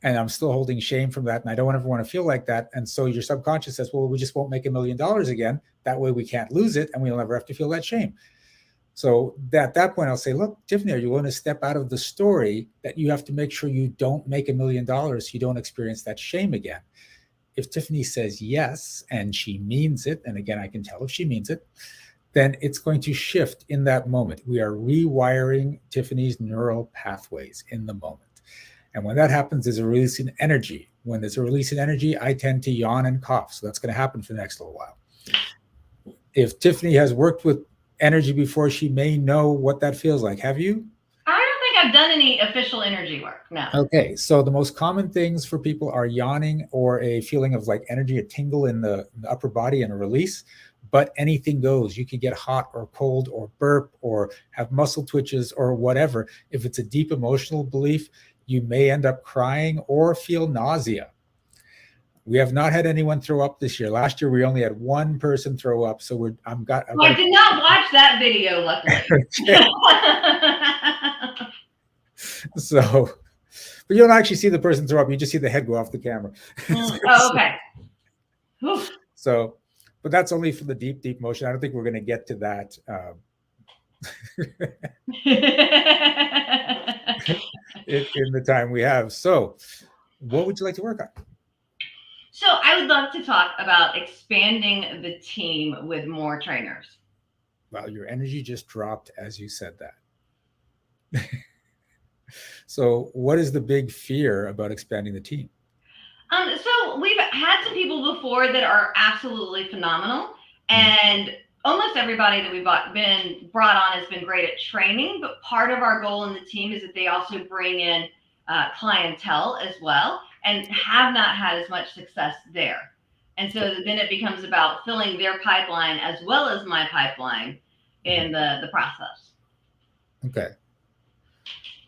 And I'm still holding shame from that. And I don't ever want to feel like that. And so your subconscious says, well, we just won't make $1 million again. That way we can't lose it. And we'll never have to feel that shame. So at that point, I'll say, look, Tiffanie, are you willing to step out of the story that you have to make sure you don't make $1 million so you don't experience that shame again? If Tiffanie says yes, and she means it, and again, I can tell if she means it, then it's going to shift in that moment. We are rewiring Tiffany's neural pathways in the moment. And when that happens, there's a release in energy. When there's a release in energy, I tend to yawn and cough. So that's going to happen for the next little while. If Tiffanie has worked with energy before, she may know what that feels like. Have you? I don't think I've done any official energy work. No. Okay. So the most common things for people are yawning or a feeling of like energy, a tingle in the upper body and a release. But anything goes. You can get hot or cold or burp or have muscle twitches or whatever. If it's a deep emotional belief, you may end up crying or feel nausea. We have not had anyone throw up this year. Last year, we only had one person throw up. So I did not watch that video, luckily. So, but you don't actually see the person throw up. You just see the head go off the camera. Oh, okay. So but that's only for the deep motion. I don't think we're going to get to that in the time we have. So, what would you like to work on? So I would love to talk about expanding the team with more trainers. Wow, your energy just dropped as you said that. So, what is the big fear about expanding the team? So we've had some people before that are absolutely phenomenal, and almost everybody that we've been brought on has been great at training. But part of our goal in the team is that they also bring in clientele as well, and have not had as much success there. And so then it becomes about filling their pipeline as well as my pipeline in the process. Okay.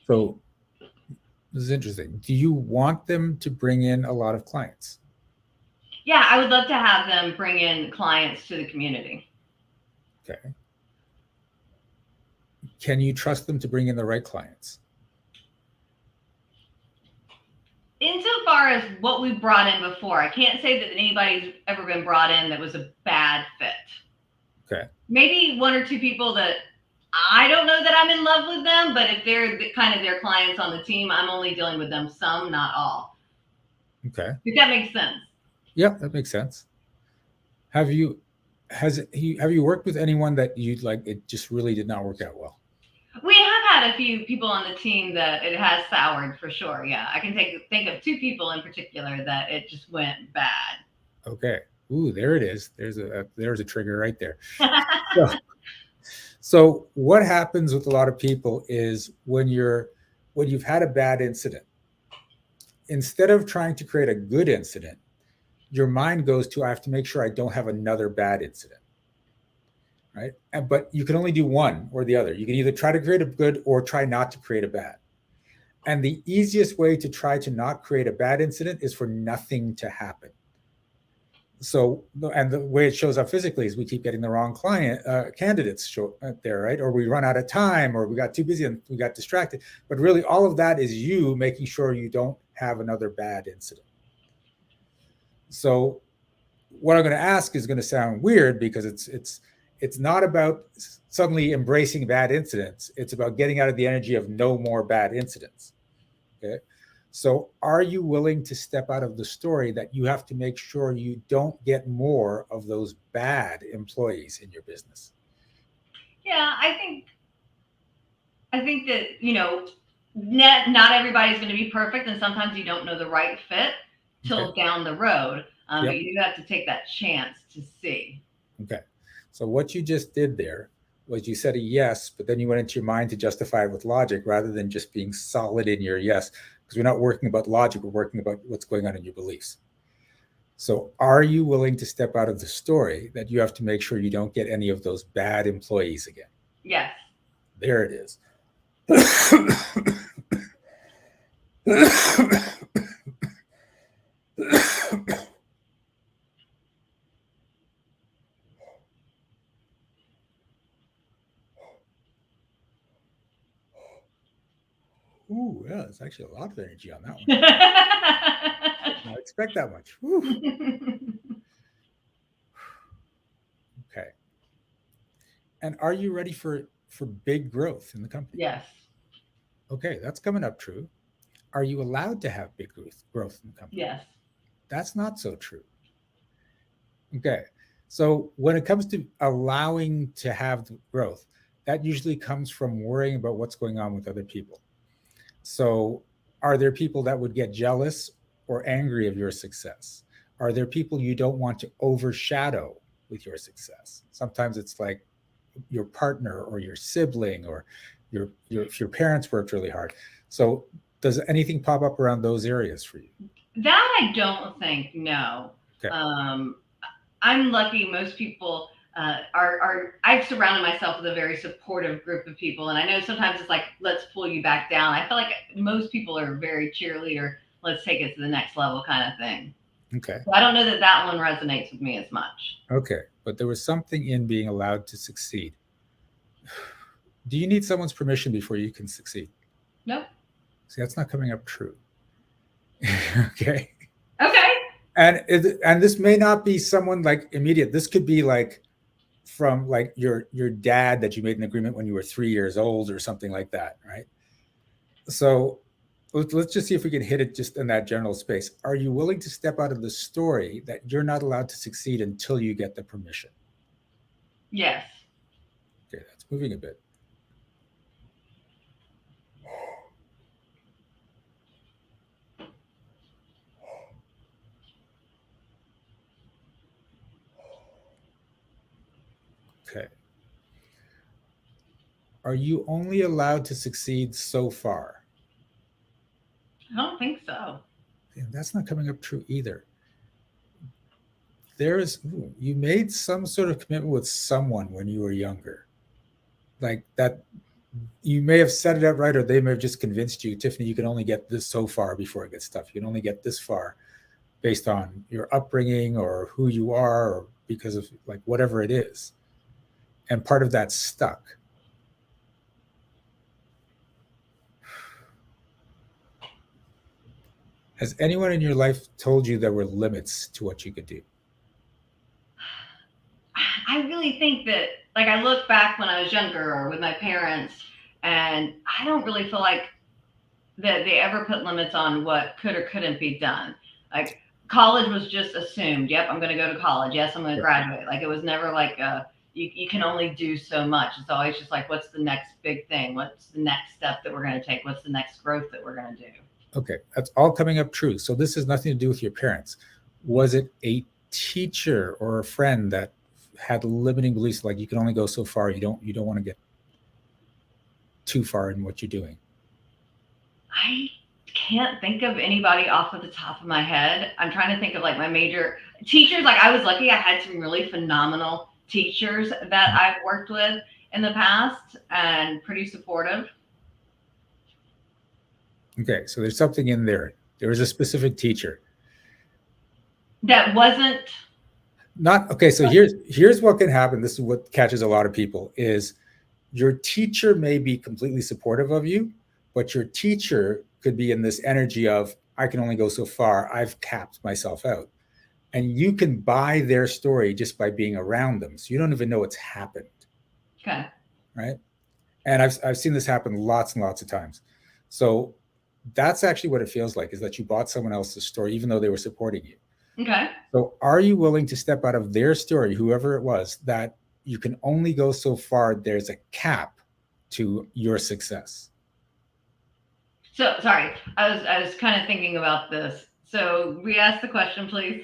So this is interesting. Do you want them to bring in a lot of clients? Yeah, I would love to have them bring in clients to the community. Okay. Can you trust them to bring in the right clients? Insofar as what we brought in before, I can't say that anybody's ever been brought in that was a bad fit. Okay. Maybe one or two people that I don't know that I'm in love with them, but if they're kind of their clients on the team, I'm only dealing with them some, not all. Okay. If that makes sense. Yep, that makes sense. Have you worked with anyone that you like it just really did not work out well? We have had a few people on the team that it has soured for sure. Yeah, I can think of two people in particular that it just went bad. Okay. Ooh, there it is. There's a trigger right there. So what happens with a lot of people is when you've had a bad incident, instead of trying to create a good incident, your mind goes to, I have to make sure I don't have another bad incident. Right. But you can only do one or the other. You can either try to create a good or try not to create a bad. And the easiest way to try to not create a bad incident is for nothing to happen. So, and the way it shows up physically is we keep getting the wrong candidates there, right? Or we run out of time, or we got too busy and we got distracted. But really, all of that is you making sure you don't have another bad incident. So, what I'm going to ask is going to sound weird because it's not about suddenly embracing bad incidents. It's about getting out of the energy of no more bad incidents. Okay. So are you willing to step out of the story that you have to make sure you don't get more of those bad employees in your business? Yeah, I think that, not everybody's going to be perfect, and sometimes you don't know the right fit till down the road. But you do have to take that chance to see. Okay. So what you just did there was you said a yes, but then you went into your mind to justify it with logic rather than just being solid in your yes, because we're not working about logic, we're working about what's going on in your beliefs. So are you willing to step out of the story that you have to make sure you don't get any of those bad employees again? Yes. There it is. Ooh, yeah, there's actually a lot of energy on that one. I don't expect that much. Okay. And are you ready for big growth in the company? Yes. Okay, that's coming up true. Are you allowed to have big growth in the company? Yes. That's not so true. Okay. So when it comes to allowing to have growth, that usually comes from worrying about what's going on with other people. So are there people that would get jealous or angry of your success? Are there people you don't want to overshadow with your success? Sometimes it's like your partner or your sibling or if your parents worked really hard. So does anything pop up around those areas for you? That I don't think, no. Okay. I'm lucky. Most people I've surrounded myself with a very supportive group of people. And I know sometimes it's like, let's pull you back down. I feel like most people are very cheerleader, let's take it to the next level kind of thing. Okay. So I don't know that one resonates with me as much. Okay. But there was something in being allowed to succeed. Do you need someone's permission before you can succeed? Nope. See, that's not coming up true. Okay. Okay. And this may not be someone like immediate. This could be like from like your dad that you made an agreement when you were 3 years old or something like that, right? So let's just see if we can hit it just in that general space. Are you willing to step out of the story that you're not allowed to succeed until you get the permission? Yes. Okay, that's moving a bit. Okay. Are you only allowed to succeed so far? I don't think so. Yeah, that's not coming up true either. You made some sort of commitment with someone when you were younger, like that. You may have set it up right, or they may have just convinced you, Tiffany, you can only get this so far before it gets tough. You can only get this far based on your upbringing or who you are, or because of like whatever it is. And part of that stuck. Has anyone in your life told you there were limits to what you could do? I really think that, like, I look back when I was younger or with my parents, and I don't really feel like that they ever put limits on what could or couldn't be done. Like, college was just assumed. Yep, I'm going to go to college. Yes, I'm going to graduate. Like, it was never like you can only do so much. It's always just like, what's the next big thing? What's the next step that we're going to take? What's the next growth that we're going to do? Okay, that's all coming up true. So this has nothing to do with your parents. Was it a teacher or a friend that had limiting beliefs, like you can only go so far, you don't want to get too far in what you're doing? I can't think of anybody off of the top of my head. I'm trying to think of like my major teachers. Like, I was lucky, I had some really phenomenal teachers that I've worked with in the past and pretty supportive. Okay, so there's something in there. There was a specific teacher. That wasn't Not okay, so here's what can happen. This is what catches a lot of people is your teacher may be completely supportive of you, but your teacher could be in this energy of I can only go so far. I've capped myself out. And you can buy their story just by being around them. So you don't even know it's happened. okay. Right. And I've seen this happen lots and lots of times. So that's actually what it feels like, is that you bought someone else's story, even though they were supporting you. Okay. So are you willing to step out of their story, whoever it was, that you can only go so far, there's a cap to your success? So sorry, I was kind of thinking about this. So re-ask the question, please.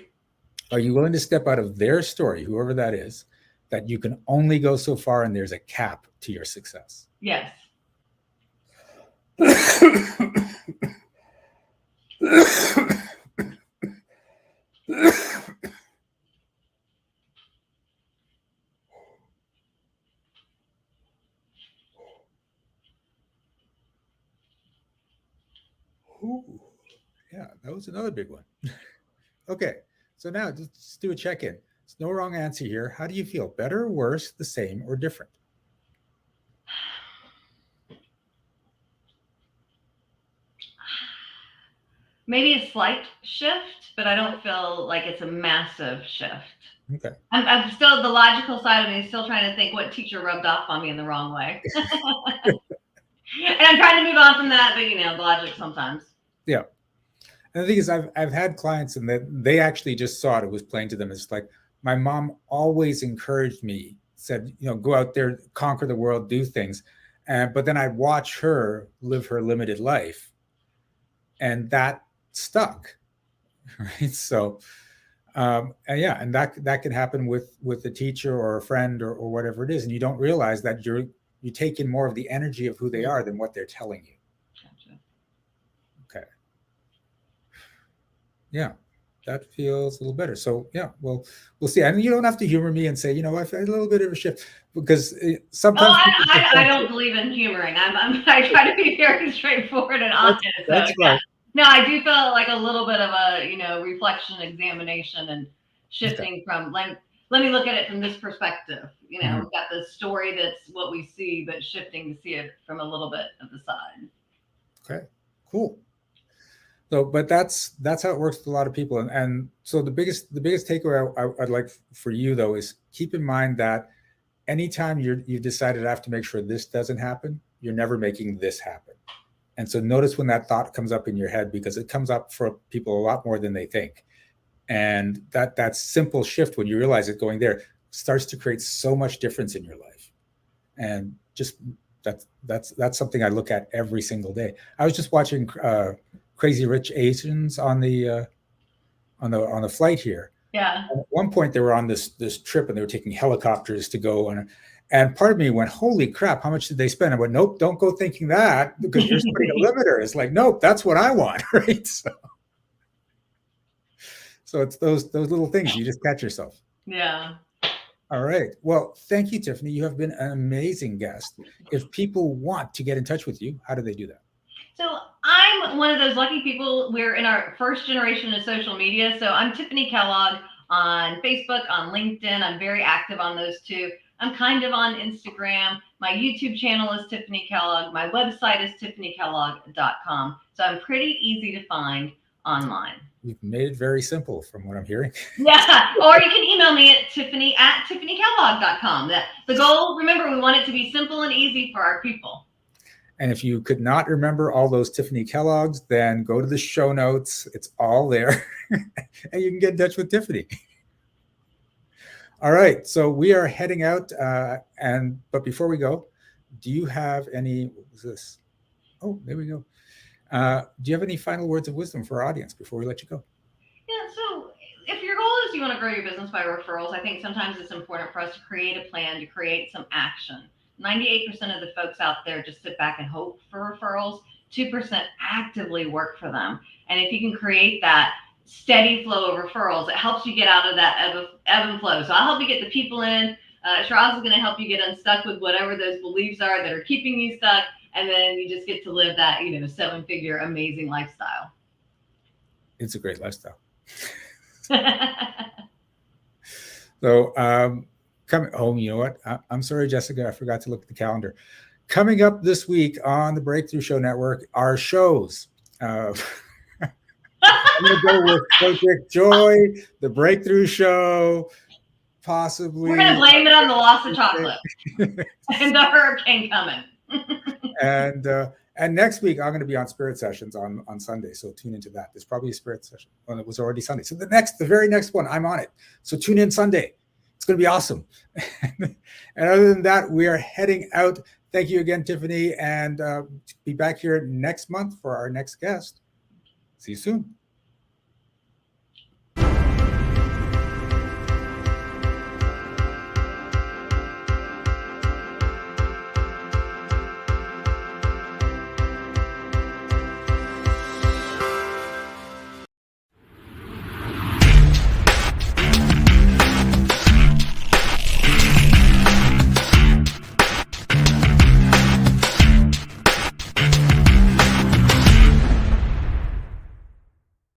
Are you willing to step out of their story, whoever that is, that you can only go so far and there's a cap to your success? Yes. Ooh, yeah, that was another big one. Okay, so now let's do a check-in. There's no wrong answer here. How do you feel? Better, worse, the same, or different? Maybe a slight shift, but I don't feel like it's a massive shift. Okay. I'm still, the logical side of me is still trying to think what teacher rubbed off on me in the wrong way. And I'm trying to move on from that, but the logic sometimes. Yeah. And the thing is, I've had clients and that they actually just saw it. It was plain to them. It's like my mom always encouraged me, said, go out there, conquer the world, do things. But then I'd watch her live her limited life, and that stuck, right? So, and yeah, and that can happen with a teacher or a friend or whatever it is, and you don't realize that you take in more of the energy of who they are than what they're telling you. Gotcha. Okay. Yeah, that feels a little better. So yeah, well, we'll see. And you don't have to humor me and say, I've had a little bit of a shift, because sometimes I don't believe in humoring. I try to be very straightforward and honest. That's so, right. Yeah. No, I do feel like a little bit of a reflection, examination, and shifting from like, let me look at it from this perspective. We've got the story that's what we see, but shifting to see it from a little bit of the side. Okay, cool. So, but that's how it works with a lot of people. And so the biggest takeaway I'd like for you though is keep in mind that anytime you've decided I have to make sure this doesn't happen, you're never making this happen. And so notice when that thought comes up in your head, because it comes up for people a lot more than they think. And that simple shift, when you realize it going there, starts to create so much difference in your life. And just that's something I look at every single day. I was just watching Crazy Rich Asians on the flight here. Yeah. At one point, they were on this trip, and they were taking helicopters to go on. And part of me went, "Holy crap! How much did they spend?" I went, "Nope, don't go thinking that, because you're putting a limiter." It's like, nope, that's what I want, right? So it's those little things you just catch yourself. Yeah. All right. Well, thank you, Tiffanie. You have been an amazing guest. If people want to get in touch with you, how do they do that? So I'm one of those lucky people. We're in our first generation of social media. So I'm Tiffanie Kellog on Facebook, on LinkedIn. I'm very active on those two. I'm kind of on Instagram. My YouTube channel is Tiffanie Kellog. My website is tiffaniekellog.com. So I'm pretty easy to find online. You've made it very simple from what I'm hearing. Yeah, or you can email me at tiffanie@tiffaniekellog.com. The goal, remember, we want it to be simple and easy for our people. And if you could not remember all those Tiffanie Kellogg's, then go to the show notes. It's all there. And you can get in touch with Tiffanie. All right. So we are heading out. But before we go, do you have any, what was this? Oh, there we go. Do you have any final words of wisdom for our audience before we let you go? Yeah, so if your goal is you want to grow your business by referrals, I think sometimes it's important for us to create a plan, to create some action. 98% of the folks out there just sit back and hope for referrals. 2% actively work for them. And if you can create that steady flow of referrals, it helps you get out of that ebb and flow. So I'll help you get the people in. Shiraz is going to help you get unstuck with whatever those beliefs are that are keeping you stuck. And then you just get to live that, 7-figure amazing lifestyle. It's a great lifestyle. So, coming home, you know what? I'm sorry, Jessica, I forgot to look at the calendar. Coming up this week on the Breakthrough Show Network are shows. I'm going to go with Project Joy, the Breakthrough Show, possibly. We're going to blame it on the loss of chocolate and the hurricane coming. And next week I'm going to be on Spirit Sessions on Sunday, so tune into that. There's probably a Spirit Session. Well, it was already Sunday, so the very next one I'm on it. So tune in Sunday. It's going to be awesome. And other than that, we are heading out. Thank you again, Tiffanie, and be back here next month for our next guest. See you soon.